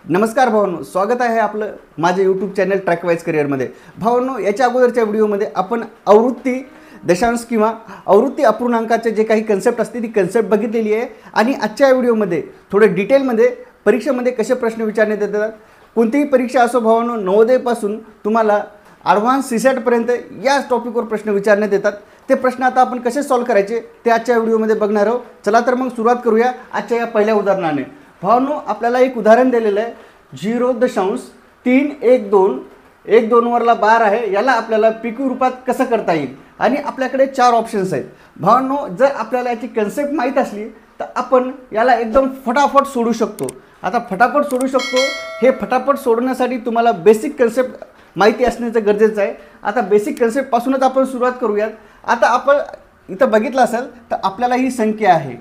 नमस्कार भावांनो, स्वागत आहे आपलं माझ्या यूट्यूब चॅनल ट्रॅकवाईज करिअरमध्ये। भावांनो, याच्या अगोदरच्या व्हिडिओमध्ये आपण आवृत्ती दशांश किंवा आवृत्ती अपूर्णांकाचे जे काही कन्सेप्ट असते ती कन्सेप्ट बघितलेली आहे आणि आजच्या व्हिडिओमध्ये थोडं डिटेलमध्ये परीक्षेमध्ये कसे प्रश्न विचारण्यात येतात, कोणतीही परीक्षा असो भावांनो, नवोदयपासून तुम्हाला ॲडव्हान्स सीसॅटपर्यंत या टॉपिकवर प्रश्न विचारण्यात येतात। ते प्रश्न आता आपण कसे सॉल्व करायचे ते आजच्या व्हिडिओमध्ये बघणार आहोत। चला तर मग सुरुवात करूया आजच्या या पहिल्या उदाहरणाने। भावांनो, आपल्याला एक उदाहरण दिलेलं आहे 0.312 वरला बार आहे, याला आपल्याला पीक्यू रूपात कसं करता येईल आणि आपल्याकडे 4 ऑप्शन्स आहेत। भावांनो, जर आपल्याला याची कन्सेप्ट माहीत असली तर आपण याला एकदम फटाफट सोडू शकतो। आता फटाफट सोडू शकतो, हे फटाफट सोडण्यासाठी तुम्हाला बेसिक कन्सेप्ट माहिती असण्याचं गरजेचं आहे। आता बेसिक कन्सेप्टपासूनच आपण सुरुवात करूयात। आता आपण इथं बघितलं असेल तर आपल्याला ही संख्या आहे,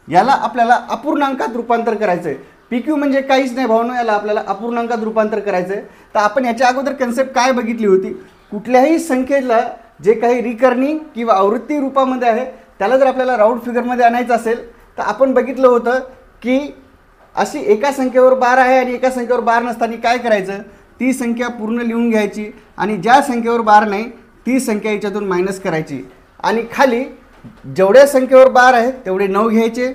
याला आपल्याला अपूर्णांकात रूपांतर करायचं आहे। पीक्यू म्हणजे काहीच नाही भावनो, याला आपल्याला अपूर्णांकात रूपांतर करायचं आहे। तर आपण याच्या अगोदर कन्सेप्ट काय बघितली होती, कुठल्याही संख्येला जे काही रिकर्निंग किंवा आवृत्ती रूपामध्ये आहे त्याला जर आपल्याला राऊंड फिगरमध्ये आणायचं असेल तर आपण बघितलं होतं की अशी एका संख्येवर बार आहे आणि एका संख्येवर बार नसताना काय करायचं, ती संख्या पूर्ण लिहून घ्यायची आणि ज्या संख्येवर बार नाही ती संख्या याच्यातून मायनस करायची आणि खाली जेवढ्या संख्येवर बार आहेत तेवढे 9 घ्यायचे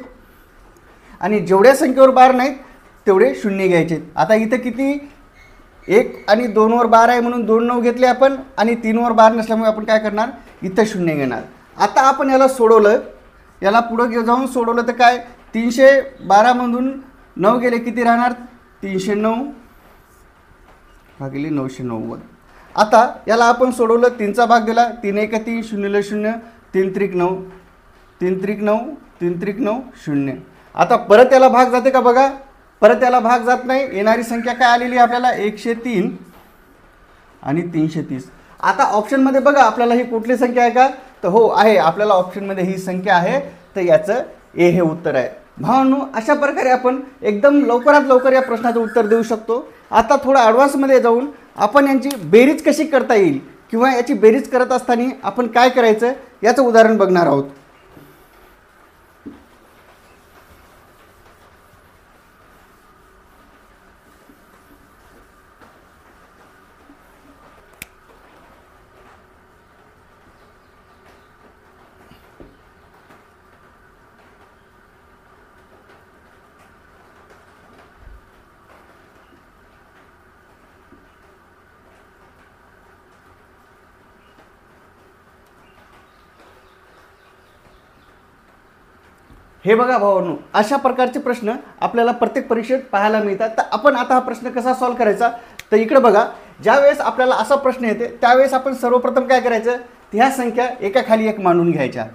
आणि जेवढ्या संख्येवर बार नाहीत तेवढे 0 घ्यायचे। आता इथं किती 1 आणि 2 वर बार आहे म्हणून 2 9 घेतले आपण आणि 3 वर बार नसल्यामुळे आपण काय करणार, इथं 0 घेणार। आता आपण याला सोडवलं, याला पुढे जाऊन सोडवलं तर काय 312 मधून 9 गेले किती राहणार, 309 भागिले 990। आता याला आपण सोडवलं, 3चा भाग दिला, 3 1 3 0 0 3 3 9 3 3 9 3 3 9 0। आता परत याला भाग जाते का बघा, परत याला भाग जात नाही। येणारी संख्या काय आलेली आहे आपल्याला 103 आणि 330। आता ऑप्शनमध्ये बघा आपल्याला ही कुठली संख्या आहे का, तर हो आहे, आपल्याला ऑप्शनमध्ये ही संख्या आहे, तर याचं ए हे उत्तर आहे। भावांनो, अशा प्रकारे आपण एकदम लवकरात लवकर या प्रश्नाचं उत्तर देऊ शकतो। आता थोडं ॲडव्हान्समध्ये जाऊन आपण यांची बेरीज कशी करता येईल किंवा याची बेरीज करत असताना आपण काय करायचं याचं उदाहरण बघणार आहोत। हे बघा भावांनो, अशा प्रकारचे प्रश्न आपल्याला प्रत्येक परीक्षेत पाहायला मिळतात। तर आपण आता हा प्रश्न कसा सॉल्व करायचा, तर इकडे बघा, ज्यावेळेस आपल्याला असा प्रश्न येते त्यावेळेस आपण सर्वप्रथम काय करायचं, ह्या संख्या एकाखाली एक मांडून घ्यायच्या।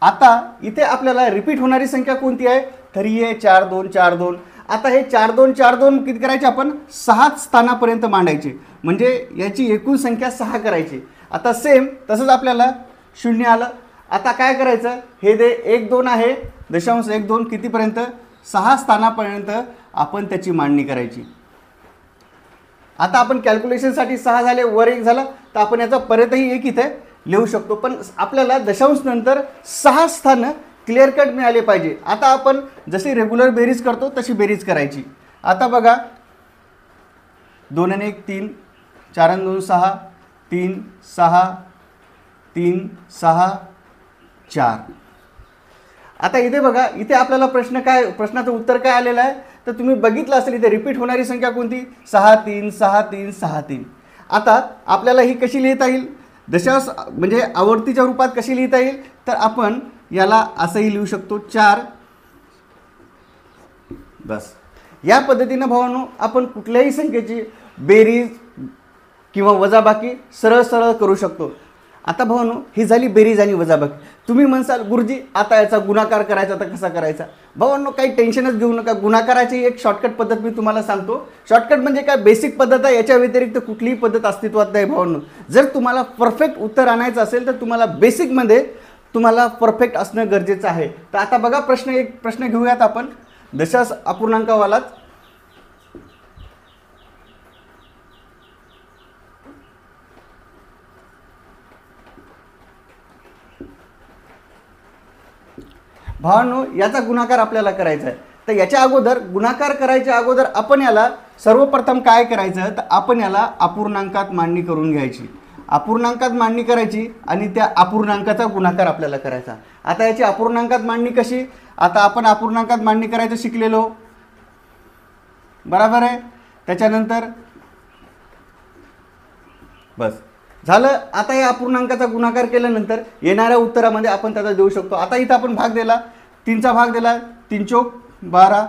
आता इथे आपल्याला रिपीट होणारी संख्या कोणती आहे, तर ही आहे 4 2 4 2। आता हे 4 2 4 2 किती करायचे, आपण 6 स्थानापर्यंत मांडायचे, म्हणजे याची एकूण संख्या 6 करायची। आता सेम तसंच आपल्याला 0 आलं। आता काय करायचं, हे जे 1 2 आहे, दशांश 1 2 कितीपर्यंत, 6 स्थानापर्यंत आपण त्याची मांडणी करायची। आता आपण कॅल्क्युलेशनसाठी 6 झाले, वर 1 झाला, तर आपण याचा परतही 1 इथे लिहू शकतो, पण आपल्याला दशांश नंतर 6 स्थानं क्लिअर कट मिळाले पाहिजे। आता आपण जशी रेग्युलर बेरीज करतो तशी बेरीज करायची। आता बघा, 2 आणि 1 3, 4 आणि 2 6, 3 6 3 6 4। आता इथे बघा, इथे आपल्याला प्रश्नाचं उत्तर काय आलेलं आहे, तर तुम्ही बघितलं असेल इथे रिपीट होणारी संख्या कोणती, 6 3 6 3 6 3। आता आपल्याला ही कशी लिहिता येईल, दशांश म्हणजे आवर्तीच्या रूपात कशी लिहिता येईल, तर आपण याला असंही लिहू शकतो 4 बस। या पद्धतीनं भावांनो आपण कुठल्याही संख्येची बेरीज किंवा वजाबाकी सरळ सरळ करू शकतो। आता भावांनो, ही झाली बेरीज आणि वजाबाकी। तुम्ही म्हणसाल गुरुजी आता याचा गुणाकार करायचा तर कसा करायचा, भावांनो काही टेन्शनच घेऊ नका, गुणाकाराची एक शॉर्टकट पद्धत मी तुम्हाला सांगतो। शॉर्टकट म्हणजे काय, बेसिक पद्धत आहे, याच्या व्यतिरिक्त कुठलीही पद्धत अस्तित्वात नाही भावांनो। जर तुम्हाला परफेक्ट उत्तर आणायचं असेल तर तुम्हाला बेसिकमध्ये तुम्हाला परफेक्ट असणं गरजेचं आहे। तर आता बघा, एक प्रश्न घेऊयात आपण दशांश अपूर्णांकावालाच। भावांनो याचा गुणाकार आपल्याला करायचा आहे। तर याच्या अगोदर गुणाकार करायच्या अगोदर आपण याला सर्वप्रथम काय करायचं, तर आपण याला अपूर्णांकात मांडणी करून घ्यायची. अपूर्णांकात मांडणी करायची आणि त्या अपूर्णांकाचा गुणाकार आपल्याला करायचा. आता याची अपूर्णांकात मांडणी कशी, आता आपण अपूर्णांकात मांडणी करायचं शिकलेलो, बरोबर आहे. त्याच्यानंतर बस झालं. आता या अपूर्णांकाचा गुणाकार केल्यानंतर येणाऱ्या उत्तरामध्ये आपण त्याचा देऊ शकतो. आता इथं आपण भाग दिला, 3चा भाग दिला, 3 चौक 12,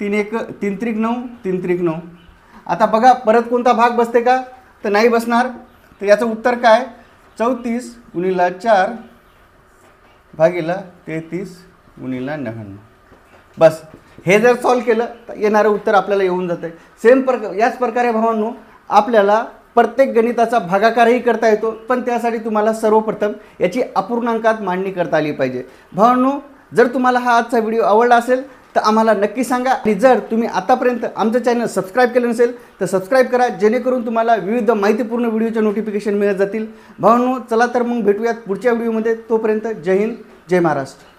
3 एक 3 त्रिक 9, 3 त्रिक 9. आता बघा परत कोणता भाग बसते का, तर नाही बसणार. तर याचं उत्तर काय, 34 गुणिले 4 भागिले 33 गुणिले 99. बस हे जर सॉल्व केलं तर येणारं उत्तर आपल्याला येऊन जातं. याच प्रकारे भावांनो आपल्याला प्रत्येक गणिताचा भागाकारही करता येतो, पण त्यासाठी तुम्हाला सर्वप्रथम याची अपूर्णांकात मांडणी करता आली पाहिजे. भावांनो जर तुम्हाला हा आजचा व्हिडिओ आवडला असेल तर आम्हाला नक्की सांगा, आणि जर तुम्ही आतापर्यंत आमचं चॅनल सबस्क्राईब केलं नसेल तर सबस्क्राईब करा, जेणेकरून तुम्हाला विविध माहितीपूर्ण व्हिडिओचे नोटिफिकेशन मिळत जातील. भावांनो चला तर मग भेटूयात पुढच्या व्हिडिओमध्ये. तोपर्यंत जय हिंद, जय महाराष्ट्र.